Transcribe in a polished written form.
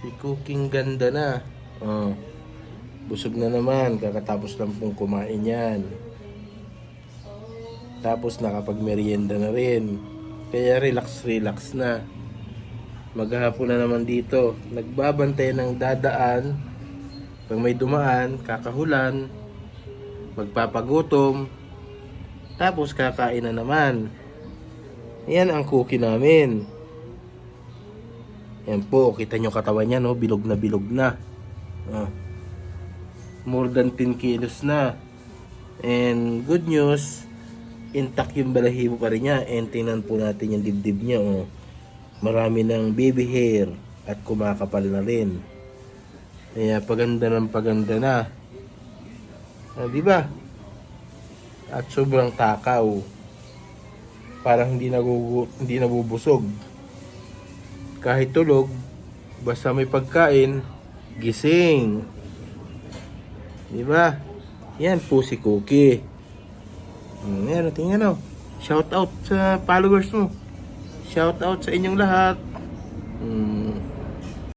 Si Cooking ganda na. Oh, busog na naman. Kakatapos lang pong kumain yan. Tapos nakapag-merienda na rin. Kaya relax na. Maghapon na naman dito. Nagbabantay ng dadaan. Pag may dumaan, kakahulan. Magpapagutom. Tapos kakain na naman. Yan ang cookie namin. Yan po, kita nyo katawan niya, no? Bilog na. Ah. More than 10 kilos na. And good news, intact yung balahibo pa rin niya. And tingnan po natin yung dibdib niya. Oh. Marami ng baby hair at kumakapal na rin. Kaya paganda na. Ah, di ba? At sobrang takaw. Parang hindi nabubusog. Kahit tulog, basta may pagkain, gising. Di ba? Yan po si Cookie. Yan, tingnan o. Shout out sa followers mo. Shout out sa inyong lahat.